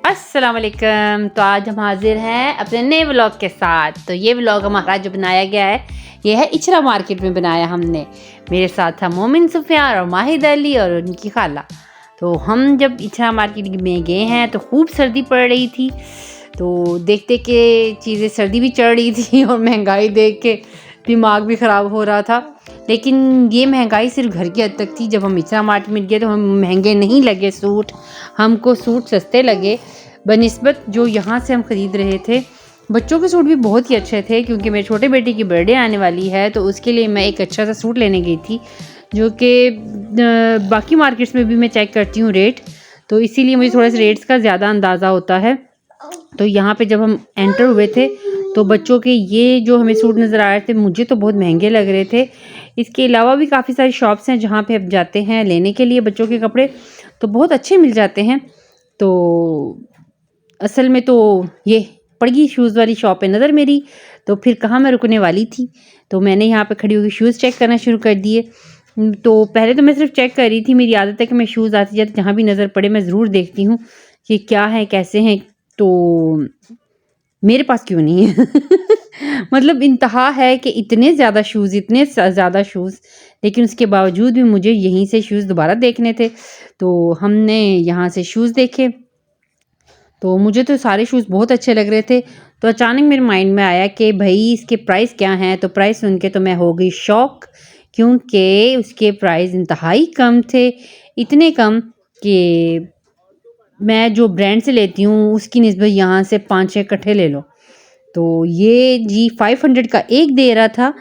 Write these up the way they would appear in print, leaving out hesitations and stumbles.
अस्सलाम वालेकुम। तो आज हम हाजिर हैं अपने नए व्लॉग के साथ। तो ये व्लॉग हमारा जो बनाया गया है ये है इचरा मार्केट में बनाया हमने। मेरे साथ था मोमिन सुफियान और माहिद अली और उनकी खाला। तो हम जब इचरा मार्केट में गए हैं तो खूब सर्दी पड़ रही थी, तो देखते के चीज़ें सर्दी भी चढ़ रही थी और महंगाई देख के दिमाग भी ख़राब हो रहा था। लेकिन ये महंगाई सिर्फ घर की हद तक थी। जब हम इचरा मार्केट में गए तो हम महंगे नहीं लगे सूट, हमको सूट सस्ते लगे बनिस्बत जो यहाँ से हम ख़रीद रहे थे। बच्चों के सूट भी बहुत ही अच्छे थे क्योंकि मेरे छोटे बेटे की बर्थडे आने वाली है, तो उसके लिए मैं एक अच्छा सा सूट लेने गई थी जो कि बाकी मार्केट्स में भी मैं चेक करती हूँ रेट, तो इसीलिए मुझे थोड़ा सा रेट्स का ज़्यादा अंदाज़ा होता है। तो यहाँ पे जब हम एंटर हुए थे तो बच्चों के ये जो हमें सूट नज़र आ रहे थे मुझे तो बहुत महंगे लग रहे थे। इसके अलावा भी काफ़ी सारी शॉप्स हैं जहाँ पे आप जाते हैं लेने के लिए बच्चों के कपड़े, तो बहुत अच्छे मिल जाते हैं। तो असल में तो ये पड़गी शूज़ वाली शॉप है नज़र मेरी, तो फिर कहाँ मैं रुकने वाली थी, तो मैंने यहाँ पे खड़ी होकर शूज़ चेक करना शुरू कर दिए। तो पहले तो मैं सिर्फ चेक कर रही थी, मेरी आदत है कि मैं शूज़ आती जाती जहाँ भी नज़र पड़े मैं ज़रूर देखती हूँ कि क्या है कैसे हैं, तो मेरे पास क्यों नहीं है मतलब इंतहा है कि इतने ज़्यादा शूज़, लेकिन उसके बावजूद भी मुझे यहीं से शूज़ दोबारा देखने थे। तो हमने यहाँ से शूज़ देखे तो मुझे तो सारे शूज़ बहुत अच्छे लग रहे थे। तो अचानक मेरे माइंड में आया कि भाई इसके प्राइस क्या हैं, तो प्राइस सुन के तो मैं हो गई शॉक क्योंकि उसके प्राइस इंतहाई कम थे, इतने कम कि मैं जो ब्रांड से लेती हूँ उसकी निस्बत यहाँ से 5-6 इकट्ठे ले लो। तो ये जी 500 का एक दे रहा था,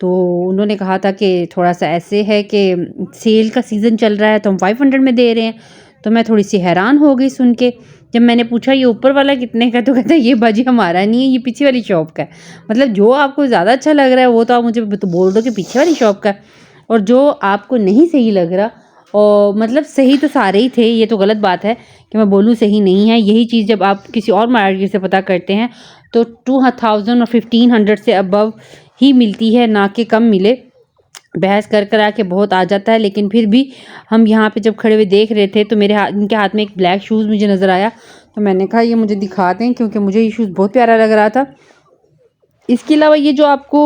तो उन्होंने कहा था कि थोड़ा सा ऐसे है कि सेल का सीज़न चल रहा है तो हम 500 में दे रहे हैं। तो मैं थोड़ी सी हैरान हो गई सुन के। जब मैंने पूछा ये ऊपर वाला कितने का, तो कहता है ये बाजी हमारा नहीं है, ये पीछे वाली शॉप का है। मतलब जो आपको ज़्यादा अच्छा लग रहा है वो तो आप मुझे बोल दो कि पीछे वाली शॉप का है, और जो आपको नहीं सही लग रहा, और मतलब सही तो सारे ही थे, ये तो गलत बात है कि मैं बोलूँ सही नहीं है। यही चीज़ जब आप किसी और मार्केट से पता करते हैं तो 2000 और 1500 से अबव ही मिलती है, ना कि कम मिले। बहस कर के बहुत आ जाता है, लेकिन फिर भी हम यहाँ पे जब खड़े हुए देख रहे थे तो इनके हाथ में एक ब्लैक शूज़ मुझे नज़र आया, तो मैंने कहा ये मुझे दिखा दें क्योंकि मुझे ये शूज़ बहुत प्यारा लग रहा था। इसके अलावा ये जो आपको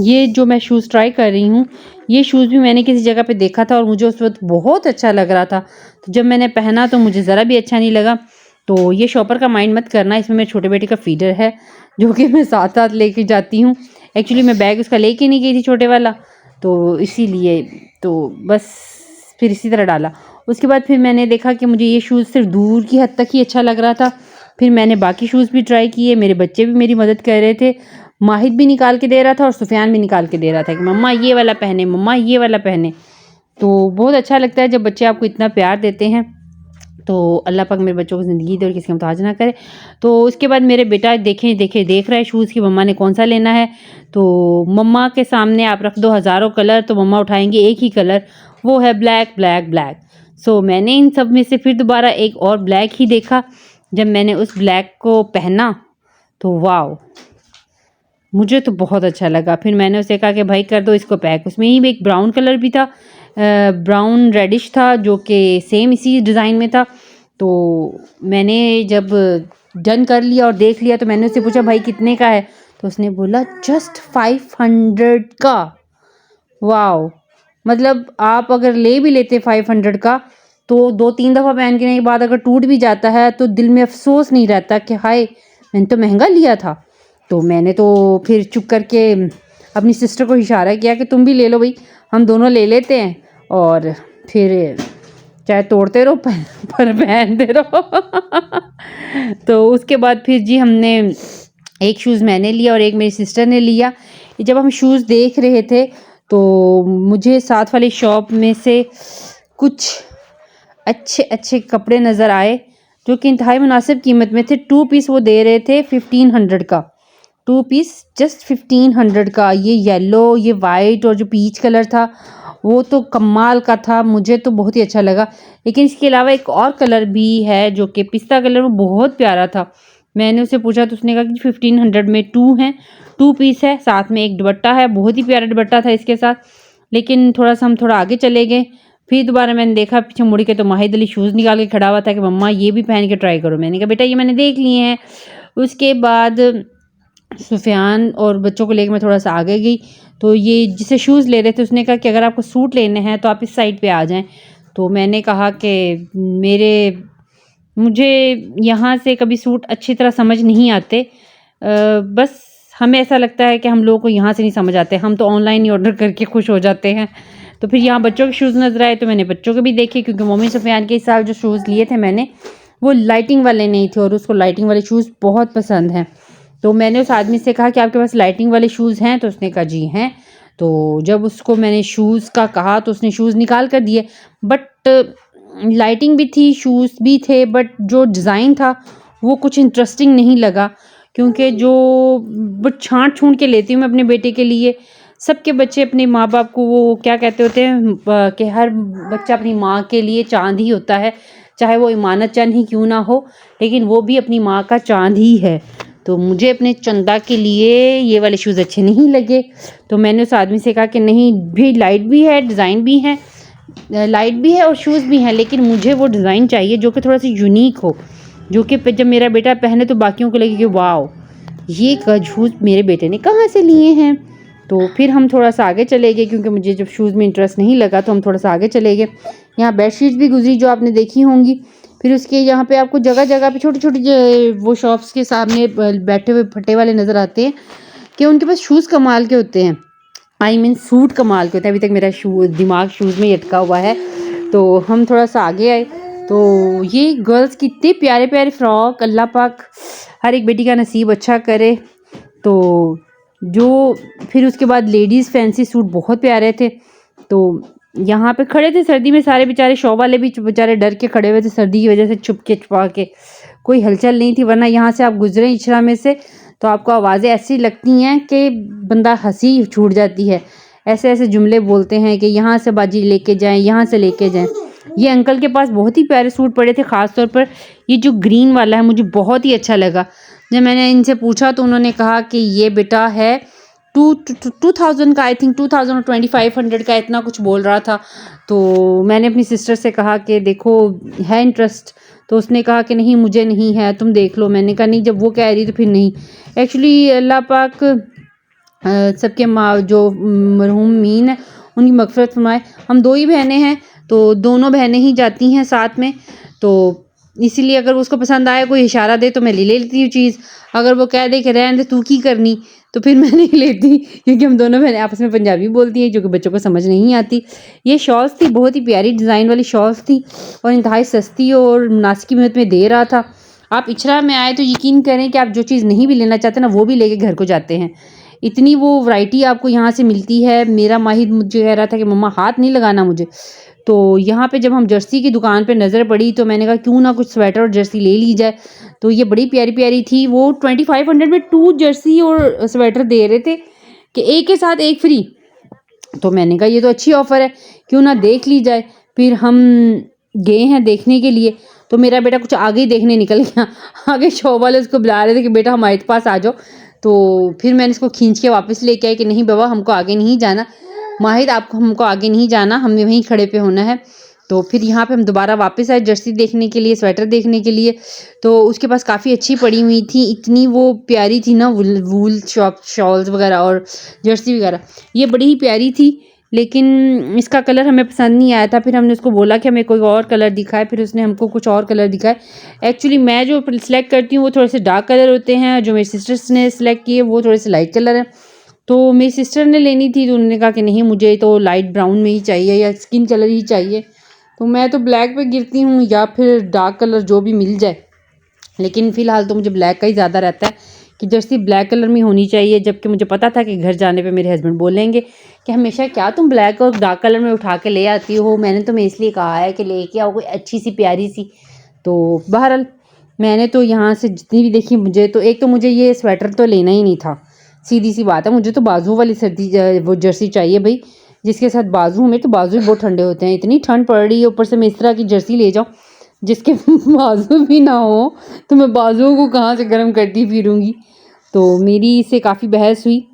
ये जो मैं शूज़ ट्राई कर रही हूँ, ये शूज़ भी मैंने किसी जगह पे देखा था और मुझे उस वक्त बहुत अच्छा लग रहा था। तो जब मैंने पहना तो मुझे ज़रा भी अच्छा नहीं लगा। तो ये शॉपर का माइंड मत करना, इसमें मेरे छोटे बेटे का फीडर है जो कि मैं साथ साथ लेके जाती हूँ। एक्चुअली मैं बैग उसका लेके नहीं गई थी छोटे वाला, तो इसीलिए तो बस फिर इसी तरह डाला। उसके बाद फिर मैंने देखा कि मुझे ये शूज़ सिर्फ दूर की हद तक ही अच्छा लग रहा था। फिर मैंने बाकी शूज़ भी ट्राई किए, मेरे बच्चे भी मेरी मदद कर रहे थे। माहिद भी निकाल के दे रहा था और सुफियान भी निकाल के दे रहा था कि मम्मा ये वाला पहने, मम्मा ये वाला पहने। तो बहुत अच्छा लगता है जब बच्चे आपको इतना प्यार देते हैं। तो अल्लाह पाक मेरे बच्चों को ज़िंदगी दे और किसी का मुताज ना करे। तो उसके बाद मेरे बेटा देख रहा है शूज़ की मम्मा ने कौन सा लेना है। तो मम्मा के सामने आप रख दो हज़ारों कलर, तो मम्मा उठाएंगे एक ही कलर, वो है ब्लैक ब्लैक ब्लैक। सो मैंने इन सब में से फिर दोबारा एक और ब्लैक ही देखा। जब मैंने उस ब्लैक को पहना तो वाओ, मुझे तो बहुत अच्छा लगा। फिर मैंने उसे कहा कि भाई कर दो इसको पैक। उसमें ही एक ब्राउन कलर भी था, ब्राउन रेडिश था जो कि सेम इसी डिज़ाइन में था। तो मैंने जब डन कर लिया और देख लिया तो मैंने उससे पूछा भाई कितने का है, तो उसने बोला जस्ट 500 का। वाओ, मतलब आप अगर ले भी लेते 500 का तो 2-3 दफ़ा पहनने के बाद अगर टूट भी जाता है तो दिल में अफसोस नहीं रहता कि हाय मैंने तो महंगा लिया था। तो मैंने तो फिर चुप करके अपनी सिस्टर को इशारा किया कि तुम भी ले लो भाई, हम दोनों ले लेते हैं और फिर चाहे तोड़ते रहो पर पहनते रहो तो उसके बाद फिर जी हमने एक शूज़ मैंने लिया और एक मेरी सिस्टर ने लिया। जब हम शूज़ देख रहे थे तो मुझे साथ वाली शॉप में से कुछ अच्छे अच्छे कपड़े नज़र आए जो कि इंतहाई मुनासिब कीमत में थे। 2 पीस वो दे रहे थे 1500 का, 2 पीस जस्ट 1500 का। ये येलो, ये वाइट और जो पीच कलर था वो तो कमाल का था, मुझे तो बहुत ही अच्छा लगा। लेकिन इसके अलावा एक और कलर भी है जो कि पिस्ता कलर, वो बहुत प्यारा था। मैंने उससे पूछा तो उसने कहा कि 1500 में 2 हैं, 2 पीस है, साथ में एक दुपट्टा है, बहुत ही प्यारा दुपट्टा था इसके साथ। लेकिन हम थोड़ा आगे चले गए फिर दोबारा मैंने देखा पीछे मुड़ के तो माहिद अली शूज़ निकाल के खड़ा हुआ था कि मम्मा ये भी पहन के ट्राई करो। मैंने कहा बेटा ये मैंने देख लिए हैं। उसके बाद सुफियान और बच्चों को लेकर मैं थोड़ा सा आगे गई, तो ये जिसे शूज़ ले रहे थे उसने कहा कि अगर आपको सूट लेने हैं तो आप इस साइड पे आ जाएं। तो मैंने कहा कि मुझे यहाँ से कभी सूट अच्छी तरह समझ नहीं आते, बस हमें ऐसा लगता है कि हम लोगों को यहाँ से नहीं समझ आते, हम तो ऑनलाइन ही ऑर्डर करके खुश हो जाते हैं। तो फिर यहाँ बच्चों के शूज़ नज़र आए तो मैंने बच्चों के भी देखे, क्योंकि मोमिन सुफियान के इस साल जो शूज़ लिए थे मैंने वो लाइटिंग वाले नहीं थे और उसको लाइटिंग वाले शूज़ बहुत पसंद हैं। तो मैंने उस आदमी से कहा कि आपके पास लाइटिंग वाले शूज़ हैं? तो उसने कहा जी हैं। तो जब उसको मैंने शूज़ का कहा तो उसने शूज़ निकाल कर दिए, बट लाइटिंग भी थी, शूज़ भी थे, बट जो डिज़ाइन था वो कुछ इंटरेस्टिंग नहीं लगा, क्योंकि जो बट छाँट छूँट के लेती हूँ मैं अपने बेटे के लिए। सबके बच्चे अपने माँ बाप को वो क्या कहते होते हैं कि हर बच्चा अपनी माँ के लिए चाँद ही होता है, चाहे वो इमानत चंद ही क्यों ना हो, लेकिन वो भी अपनी माँ का चाँद ही है। तो मुझे अपने चंदा के लिए ये वाले शूज़ अच्छे नहीं लगे। तो मैंने उस आदमी से कहा कि नहीं भी लाइट भी है, डिज़ाइन भी है, लाइट भी है और शूज़ भी हैं, लेकिन मुझे वो डिज़ाइन चाहिए जो कि थोड़ा सा यूनिक हो, जो कि जब मेरा बेटा पहने तो बाकियों को लगे कि वाओ ये शूज़ मेरे बेटे ने कहाँ से लिए हैं। तो फिर हम थोड़ा सा आगे चले गए, क्योंकि मुझे जब शूज़ में इंटरेस्ट नहीं लगा तो हम थोड़ा सा आगे चले गए। यहाँ बेडशीट्स भी गुजरी जो आपने देखी होंगी। फिर उसके यहाँ पे आपको जगह जगह पे छोटी छोटी वो शॉप्स के सामने बैठे हुए फटे वाले नज़र आते हैं कि उनके पास शूज़ कमाल के होते हैं, आई मीन सूट कमाल के होते हैं। अभी तक मेरा दिमाग शूज़ में अटका हुआ है। तो हम थोड़ा सा आगे आए तो ये गर्ल्स की इतने प्यारे प्यारे फ्रॉक, अल्लाह पाक हर एक बेटी का नसीब अच्छा करे। तो जो फिर उसके बाद लेडीज़ फैंसी सूट बहुत प्यारे थे। तो यहाँ पे खड़े थे सर्दी में सारे बेचारे, शॉप वाले भी बेचारे डर के खड़े हुए थे सर्दी की वजह से, छुप के छुपा के, कोई हलचल नहीं थी। वरना यहाँ से आप गुजरे इचरा में से तो आपको आवाज़ें ऐसी लगती हैं कि बंदा हंसी छूट जाती है। ऐसे ऐसे जुमले बोलते हैं कि यहाँ से बाजी लेके जाएं, यहाँ से लेके जाएं। ये अंकल के पास बहुत ही प्यारे सूट पड़े थे, ख़ास तौर पर ये जो ग्रीन वाला है मुझे बहुत ही अच्छा लगा। जब मैंने इनसे पूछा तो उन्होंने कहा कि ये बेटा है 2000 का, आई थिंक 2000 और 2500 का, इतना कुछ बोल रहा था। तो मैंने अपनी सिस्टर से कहा कि देखो है इंटरेस्ट, तो उसने कहा कि नहीं मुझे नहीं है, तुम देख लो। मैंने कहा नहीं, जब वो कह रही तो फिर नहीं। एक्चुअली अल्लाह पाक सबके माँ जो मरहूम मीन है उनकी मग़फ़िरत फरमाए। हम दो ही बहनें हैं तो दोनों बहनें ही जाती हैं साथ में, तो इसीलिए अगर उसको पसंद आए, कोई इशारा दे तो मैं ले लेती हूँ चीज़। अगर वो कह दे कि रहने दे तू की करनी, तो फिर मैं नहीं लेती, क्योंकि हम दोनों बहनें आपस में पंजाबी बोलती हैं जो कि बच्चों को समझ नहीं आती। ये शॉल्स थी, बहुत ही प्यारी डिज़ाइन वाली शॉल्स थी और इंतहाई सस्ती और मुनासिब कीमत में दे रहा था। आप इचरा में आए तो यकीन करें कि आप जो चीज़ नहीं भी लेना चाहते ना वो भी लेके घर को जाते हैं, इतनी वो वैरायटी आपको यहाँ से मिलती है। मेरा माहिद मुझे कह रहा था कि मम्मा हाथ नहीं लगाना मुझे। तो यहाँ पे जब हम जर्सी की दुकान पे नज़र पड़ी तो मैंने कहा क्यों ना कुछ स्वेटर और जर्सी ले ली जाए। तो ये बड़ी प्यारी प्यारी थी। वो 2500 में 2 जर्सी और स्वेटर दे रहे थे कि एक के साथ एक फ्री। तो मैंने कहा ये तो अच्छी ऑफ़र है, क्यों ना देख ली जाए। फिर हम गए हैं देखने के लिए, तो मेरा बेटा कुछ आगे ही देखने निकल गया। आगे शॉप वाले उसको बुला रहे थे कि बेटा हमारे पास आ जाओ। तो फिर मैंने इसको खींच के वापस लेके आई कि नहीं बाबा हमको आगे नहीं जाना, माहिद आपको हमको आगे नहीं जाना, हमें वहीं खड़े पे होना है। तो फिर यहाँ पे हम दोबारा वापस आए जर्सी देखने के लिए, स्वेटर देखने के लिए। तो उसके पास काफ़ी अच्छी पड़ी हुई थी, इतनी वो प्यारी थी ना, वूल शॉल्स वगैरह और जर्सी वगैरह, ये बड़ी ही प्यारी थी। लेकिन इसका कलर हमें पसंद नहीं आया था। फिर हमने उसको बोला कि हमें कोई और कलर दिखाए, फिर उसने हमको कुछ और कलर दिखाए। एक्चुअली मैं जो सिलेक्ट करती हूँ वो थोड़े से डार्क कलर होते हैं, जो मेरी सिस्टर्स ने सिलेक्ट किए वो थोड़े से लाइट कलर हैं। तो मेरी सिस्टर ने लेनी थी तो उन्होंने कहा कि नहीं मुझे तो लाइट ब्राउन में ही चाहिए या स्किन कलर ही चाहिए। तो मैं तो ब्लैक पे गिरती हूँ या फिर डार्क कलर जो भी मिल जाए, लेकिन फ़िलहाल तो मुझे ब्लैक का ही ज़्यादा रहता है कि जर्सी ब्लैक कलर में होनी चाहिए। जबकि मुझे पता था कि घर जाने पे मेरे हस्बैंड बोलेंगे कि हमेशा क्या तुम ब्लैक और डार्क कलर में उठा के ले आती हो, मैंने तुम्हें इसलिए कहा है कि लेके आओ कोई अच्छी सी प्यारी सी। तो बहरहाल मैंने तो यहाँ से जितनी भी देखी, मुझे तो एक तो मुझे ये स्वेटर तो लेना ही नहीं था, सीधी सी बात है। मुझे तो बाजू वाली सर्दी वो जर्सी चाहिए भाई, जिसके साथ बाजू, मेरे तो बाजू भी बहुत ठंडे होते हैं, इतनी ठंड पड़ रही है, ऊपर से मैं इस तरह की जर्सी ले जाऊँ जिसके बाजू भी ना हो, तो मैं बाजुओं को कहाँ से गर्म करती फिरूँगी। तो मेरी इससे काफ़ी बहस हुई,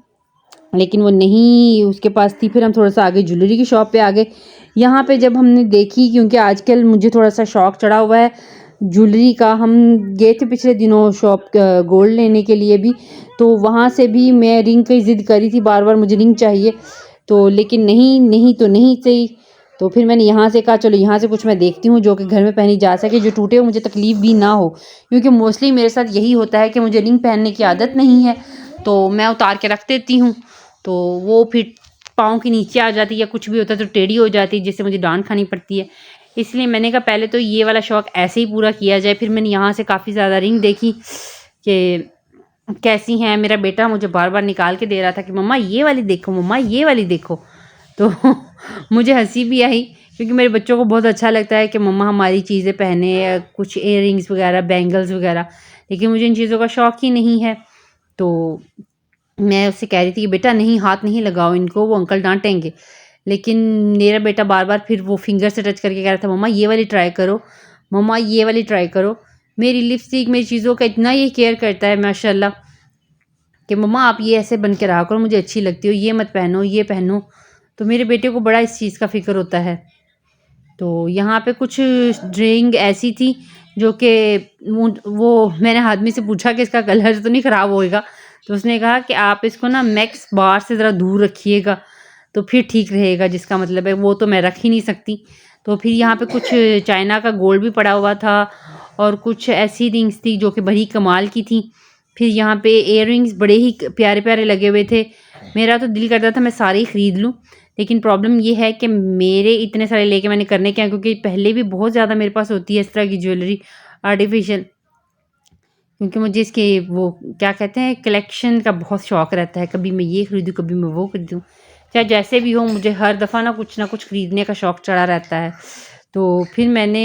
लेकिन वो नहीं उसके पास थी। फिर हम थोड़ा सा आगे ज्वेलरी की शॉप पे आ गए। यहाँ पे जब हमने देखी, क्योंकि आजकल मुझे थोड़ा सा शौक चढ़ा हुआ है ज्वेलरी का, हम गए थे पिछले दिनों शॉप गोल्ड लेने के लिए भी, तो वहाँ से भी मैं रिंग की ज़िद करी थी, बार बार मुझे रिंग चाहिए, तो लेकिन नहीं नहीं तो नहीं सही। तो फिर मैंने यहाँ से कहा चलो यहाँ से कुछ मैं देखती हूँ जो कि घर में पहनी जा सके, जो टूटे हो मुझे तकलीफ़ भी ना हो, क्योंकि मोस्टली मेरे साथ यही होता है कि मुझे रिंग पहनने की आदत नहीं है, तो मैं उतार के रख देती हूँ, तो वो फिर पाँव के नीचे आ जाती है या कुछ भी होता है तो टेढ़ी हो जाती है, जिससे मुझे डांट खानी पड़ती है। इसलिए मैंने कहा पहले तो ये वाला शौक़ ऐसे ही पूरा किया जाए। फिर मैंने यहाँ से काफ़ी ज़्यादा रिंग देखी कि कैसी हैं। मेरा बेटा मुझे बार बार निकाल के दे रहा था कि मम्मा ये वाली देखो, मम्मा ये वाली देखो। तो मुझे हंसी भी आई, क्योंकि मेरे बच्चों को बहुत अच्छा लगता है कि मम्मा हमारी चीज़ें पहने, या कुछ इयररिंग्स वगैरह, बैंगल्स वगैरह, लेकिन मुझे इन चीज़ों का शौक़ ही नहीं है। तो मैं उससे कह रही थी कि बेटा नहीं, हाथ नहीं लगाओ इनको, वो अंकल डांटेंगे। लेकिन मेरा बेटा बार बार फिर वो फिंगर से टच करके कह रहा था मम्मा ये वाली ट्राई करो, मम्मा ये वाली ट्राई करो। मेरी लिपस्टिक, मेरी चीज़ों का इतना ये केयर करता है माशाल्लाह, कि मम्मा आप ये ऐसे बन के रहा करो, मुझे अच्छी लगती हो, ये मत पहनो, ये पहनो। तो मेरे बेटे को बड़ा इस चीज़ का फ़िक्र होता है। तो यहाँ पे कुछ रिंग ऐसी थी जो कि वो मैंने आदमी से पूछा कि इसका कलर तो नहीं ख़राब होएगा, तो उसने कहा कि आप इसको ना मैक्स बार से ज़रा दूर रखिएगा तो फिर ठीक रहेगा, जिसका मतलब है वो तो मैं रख ही नहीं सकती। तो फिर यहाँ पे कुछ चाइना का गोल्ड भी पड़ा हुआ था और कुछ ऐसी रिंग्स थी जो कि बड़ी कमाल की थी। फिर यहाँ पे इयररिंग्स बड़े ही प्यारे प्यारे लगे हुए थे। मेरा तो दिल करता था मैं सारे ही ख़रीद लूँ, लेकिन प्रॉब्लम ये है कि मेरे इतने सारे लेके मैंने करने क्या, क्योंकि पहले भी बहुत ज़्यादा मेरे पास होती है इस तरह की ज्वेलरी आर्टिफिशियल, क्योंकि मुझे इसके वो क्या कहते हैं कलेक्शन का बहुत शौक़ रहता है। कभी मैं ये ख़रीदूँ, कभी मैं वो ख़रीदूँ, चाहे जैसे भी हो, मुझे हर दफ़ा ना कुछ ख़रीदने का शौक़ चढ़ा रहता है। तो फिर मैंने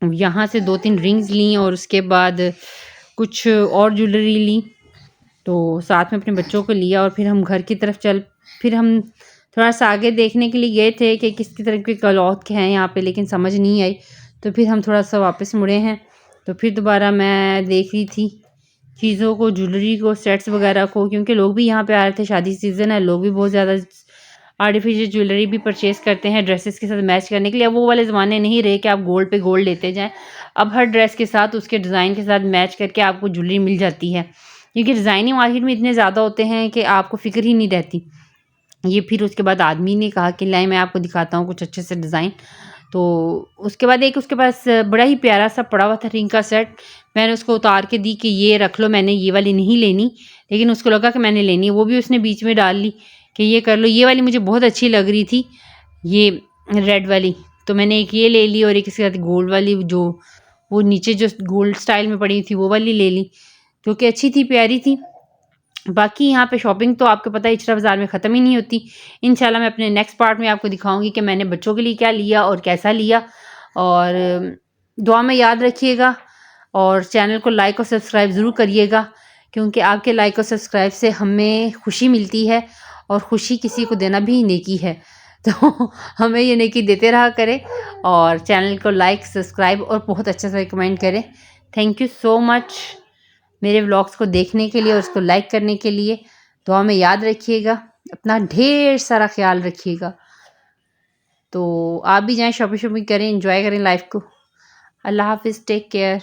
यहाँ से 2-3 रिंग्स ली और उसके बाद कुछ और ज्वेलरी ली, तो साथ में अपने बच्चों को लिया और फिर हम घर की तरफ फिर हम थोड़ा-सा आगे देखने के लिए गए थे कि किस तरह के क्लॉथ के हैं यहाँ पे, लेकिन समझ नहीं आई, तो फिर हम थोड़ा-सा वापस मुड़े हैं। तो फिर दोबारा मैं देख रही थी चीज़ों को, ज्वेलरी को, सेट्स वगैरह को, क्योंकि लोग भी यहाँ पे आ रहे थे, शादी सीज़न है, लोग भी बहुत ज़्यादा आर्टिफिशियल ज्वेलरी भी परचेज़ करते हैं ड्रेसेस के साथ मैच करने के लिए। अब वो वाले ज़माने नहीं रहे कि आप गोल्ड पे गोल्ड लेते जाएँ। अब हर ड्रेस के साथ उसके डिज़ाइन के साथ मैच करके आपको ज्वेलरी मिल जाती है, क्योंकि डिज़ाइनिंग मार्केट में इतने ज़्यादा होते हैं कि आपको फ़िक्र ही नहीं रहती। ये फिर उसके बाद आदमी ने कहा कि लाएँ मैं आपको दिखाता हूँ कुछ अच्छे से डिज़ाइन। तो उसके बाद एक उसके पास बड़ा ही प्यारा सा पड़ा हुआ था रिंग का सेट, मैंने उसको उतार के दी कि ये रख लो, मैंने ये वाली नहीं लेनी, लेकिन उसको लगा कि मैंने लेनी है, वो भी उसने बीच में डाल ली कि ये कर लो। ये वाली मुझे बहुत अच्छी लग रही थी, ये रेड वाली, तो मैंने एक ये ले ली और एक इसके साथ गोल्ड वाली, जो वो नीचे जो गोल्ड स्टाइल में पड़ी थी वो वाली ले ली, जो कि अच्छी थी, प्यारी थी। बाकी यहाँ पे शॉपिंग तो आपको पता है इचरा बाज़ार में ख़त्म ही नहीं होती। इंशाल्लाह मैं अपने नेक्स्ट पार्ट में आपको दिखाऊँगी कि मैंने बच्चों के लिए क्या लिया और कैसा लिया। और दुआ में याद रखिएगा और चैनल को लाइक और सब्सक्राइब ज़रूर करिएगा, क्योंकि आपके लाइक और सब्सक्राइब से हमें खुशी मिलती है और खुशी किसी को देना भी नेकी है। तो हमें ये नेकी देते रहा करें और चैनल को लाइक, सब्सक्राइब और बहुत अच्छे से कमेंट करें। थैंक यू सो मच मेरे व्लॉग्स को देखने के लिए और उसको लाइक करने के लिए। दुआ में याद रखिएगा, अपना ढेर सारा ख्याल रखिएगा। तो आप भी जाएँ शॉपिंग करें, एंजॉय करें लाइफ को। अल्लाह हाफ़िज़, टेक केयर।